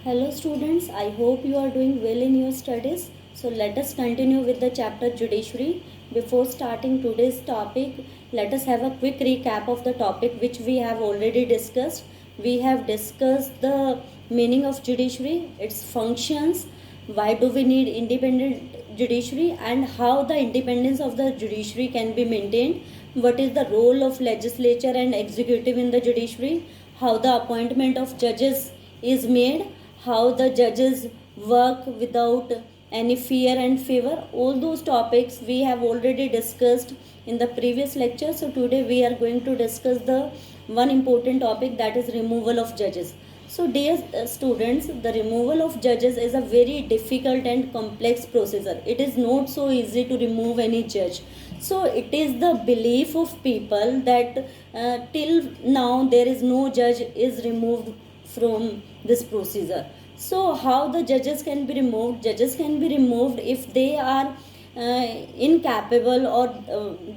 Hello students, I hope you are doing well in your studies. So let us continue with the chapter Judiciary. Before starting today's topic, let us have a quick recap of the topic which we have already discussed. We have discussed the meaning of judiciary, its functions, why do we need independent judiciary, and how the independence of the judiciary can be maintained, what is the role of legislature and executive in the judiciary, how the appointment of judges is made, how the judges work without any fear and favor. All those topics we have already discussed in the previous lecture. So today we are going to discuss the one important topic, that is removal of judges. So dear students, the removal of judges is a very difficult and complex procedure. It is not so easy to remove any judge. So it is the belief of people that till now there is no judge is removed from this procedure. So how the judges can be removed? Judges can be removed if they are incapable or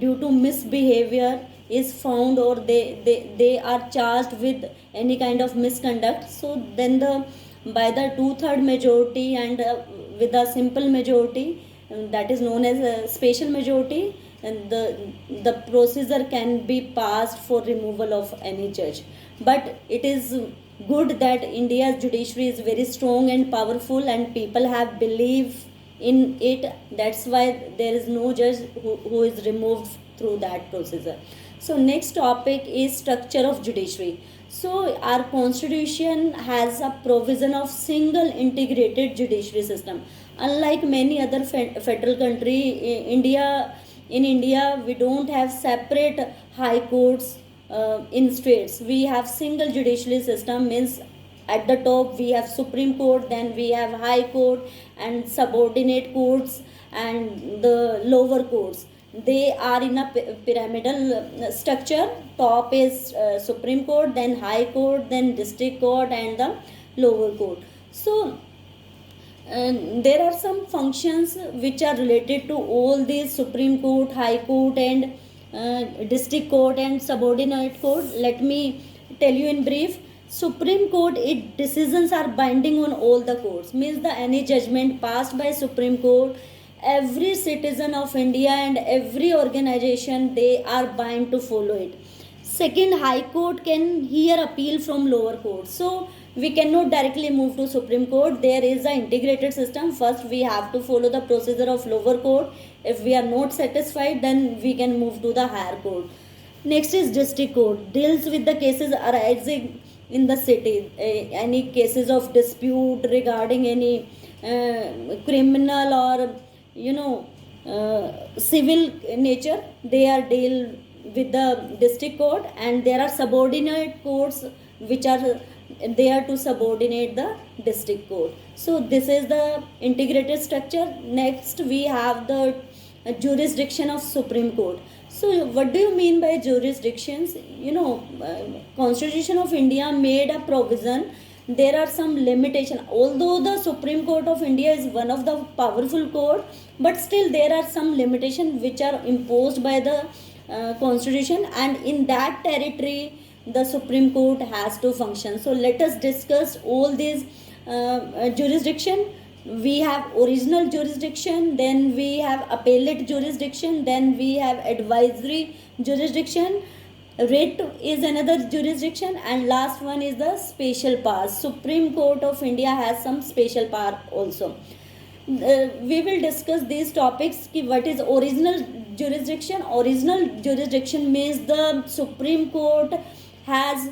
due to misbehavior is found, or they are charged with any kind of misconduct. So then the by the 2/3 majority and with a simple majority, that is known as a special majority, and the procedure can be passed for removal of any judge. But it is good that India's judiciary is very strong and powerful, and people have belief in it. That's why there is no judge who is removed through that procedure. So next topic is structure of judiciary. So our constitution has a provision of single integrated judiciary system. Unlike many other federal country, in India we don't have separate high courts in states. We have single judiciary system, means at the top we have Supreme Court, then we have High Court and subordinate courts and the lower courts. They are in a pyramidal structure. Top is Supreme Court, then High Court, then District Court and the lower court. So there are some functions which are related to all these Supreme Court, High Court and District Court and subordinate court. Let me tell you in brief. Supreme Court, its decisions are binding on all the courts. Means the any judgment passed by Supreme Court, every citizen of India and every organization, they are bound to follow it. Second, High Court can hear appeal from lower court. So we cannot directly move to Supreme Court. There is an integrated system. First we have to follow the procedure of lower court. If we are not satisfied, then we can move to the higher court. Next is District Court, deals with the cases arising in the city, any cases of dispute regarding any criminal or civil nature, they are deal with the District Court. And there are subordinate courts which are there to subordinate the District Court. So this is the integrated structure. Next we have the jurisdiction of Supreme Court. So what do you mean by jurisdictions? Constitution of India made a provision. There are some limitation. Although the Supreme Court of India is one of the powerful court, but still there are some limitation which are imposed by the constitution, and in that territory the Supreme Court has to function. So let us discuss all these jurisdiction. We have original jurisdiction, then we have appellate jurisdiction, then we have advisory jurisdiction, writ is another jurisdiction, and last one is the special powers. Supreme Court of India has some special power also. We will discuss these topics. What is original jurisdiction? Original jurisdiction means the Supreme Court has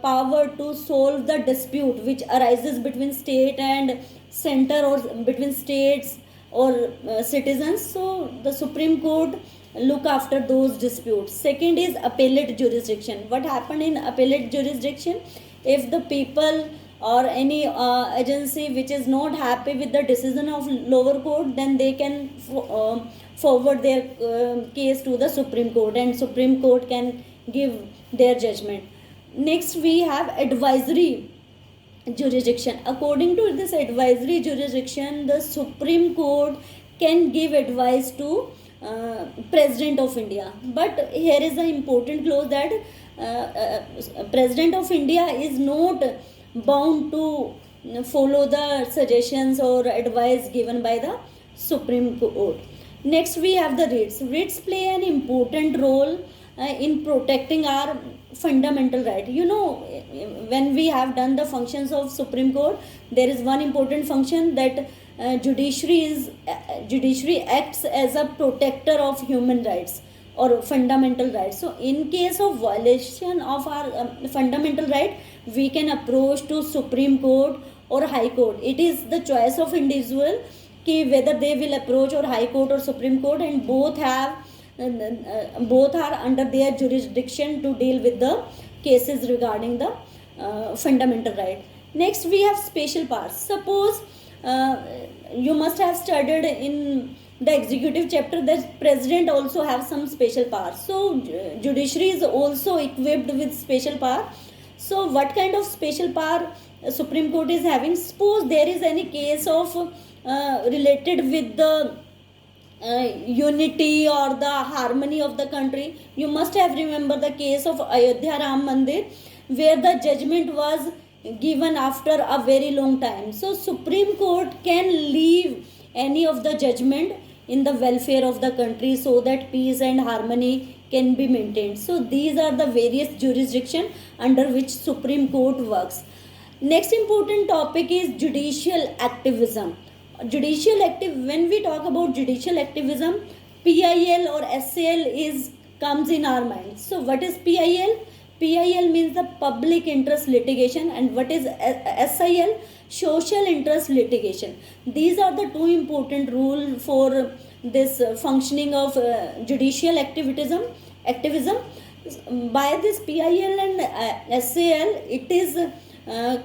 power to solve the dispute which arises between state and center, or between states or citizens. So the Supreme Court look after those disputes. Second is appellate jurisdiction. What happened in appellate jurisdiction? If the people or any agency which is not happy with the decision of lower court, then they can forward their case to the Supreme Court, and Supreme Court can give their judgment. Next we have advisory jurisdiction. According to this advisory jurisdiction, the Supreme Court can give advice to President of India. But here is an important clause that President of India is not bound to follow the suggestions or advice given by the Supreme Court. Next, we have the writs. Writs play an important role in protecting our fundamental right. You know, when we have done the functions of Supreme Court, there is one important function that judiciary acts as a protector of human rights or fundamental rights. So in case of violation of our fundamental right, we can approach to Supreme Court or High Court. It is the choice of individual कि whether they will approach or High Court or Supreme Court, and both are under their jurisdiction to deal with the cases regarding the fundamental right. Next, we have special powers. Suppose you must have studied in the executive chapter that president also have some special power. So judiciary is also equipped with special power. So what kind of special power Supreme Court is having? Suppose there is any case of related with the unity or the harmony of the country. You must have remember the case of Ayodhya Ram Mandir, where the judgment was given after a very long time. So Supreme Court can leave any of the judgment in the welfare of the country so that peace and harmony can be maintained. So these are the various jurisdiction under which Supreme Court works. Next important topic is judicial activism. When we talk about judicial activism, PIL or SAL comes in our mind. So what is PIL? PIL means the public interest litigation, and what is SIL? Social interest litigation. These are the two important rules for this functioning of judicial activism. By this PIL and SAL, it is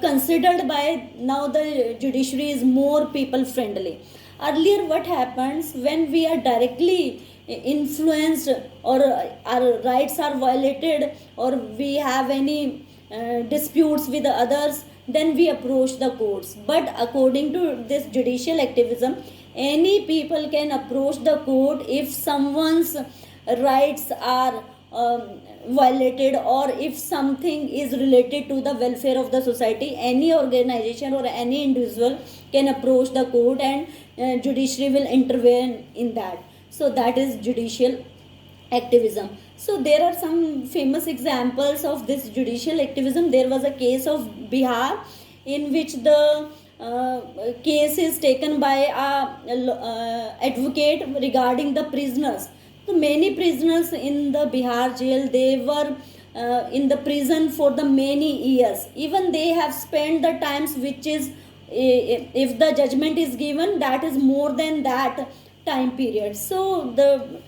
considered by now the judiciary is more people friendly. Earlier, what happens when we are directly influenced or our rights are violated or we have any disputes with others, then we approach the courts. But according to this judicial activism, any people can approach the court if someone's rights are violated or if something is related to the welfare of the society. Any organization or any individual can approach the court and judiciary will intervene in that. So that is judicial activism. So there are some famous examples of this judicial activism. There was a case of Bihar in which the case is taken by a advocate regarding the prisoners. So many prisoners in the Bihar jail, they were in the prison for the many years. Even they have spent the times which is, if the judgment is given, that is more than that time period. So the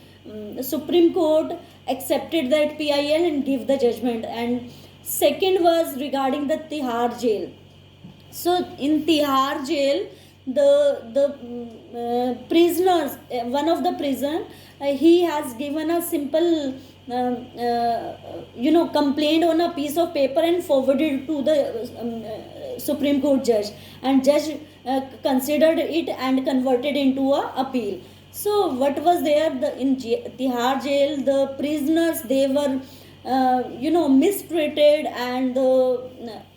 Supreme Court accepted that PIL and give the judgment. And second was regarding the Tihar jail. So in Tihar jail, the prisoners, one of the prison, he has given a simple complaint on a piece of paper and forwarded to the Supreme Court judge, and judge considered it and converted into a appeal. So what was there, in Tihar jail, the prisoners, they were mistreated and the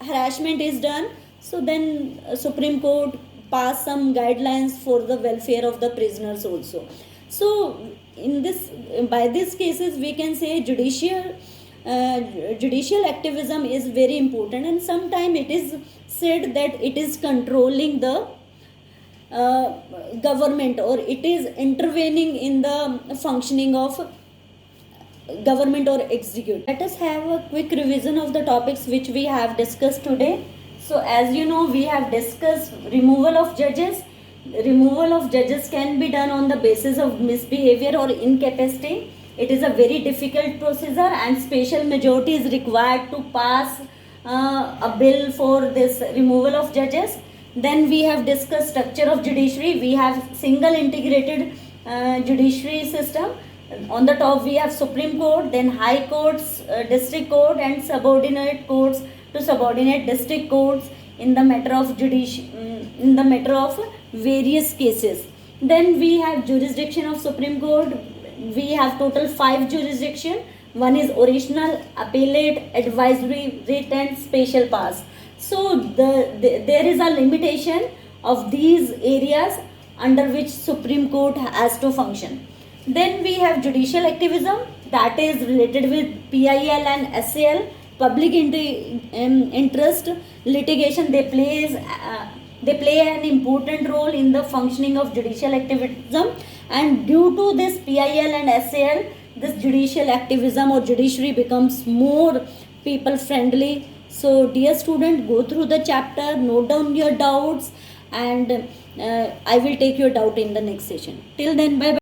harassment is done. So then Supreme Court passed some guidelines for the welfare of the prisoners also. So in this, by these cases, we can say judicial activism is very important, and sometimes it is said that it is controlling the government, or it is intervening in the functioning of government or executive. Let us have a quick revision of the topics which we have discussed today. So as you know, we have discussed removal of judges. Removal of judges can be done on the basis of misbehavior or incapacity. It is a very difficult procedure and special majority is required to pass a bill for this removal of judges. Then we have discussed structure of judiciary. We have single integrated judiciary system. On the top we have Supreme Court, then High Courts, District Court, and subordinate courts to subordinate district courts in the matter of various cases. Then we have jurisdiction of Supreme Court. We have total 5 jurisdiction. One is original, appellate, advisory, writ, and special powers. So there is a limitation of these areas under which Supreme Court has to function. Then we have judicial activism, that is related with PIL and SAL, public interest litigation. They play an important role in the functioning of judicial activism, and due to this PIL and SAL, this judicial activism or judiciary becomes more people friendly. So dear student, go through the chapter, note down your doubts, and I will take your doubt in the next session. Till then, bye bye.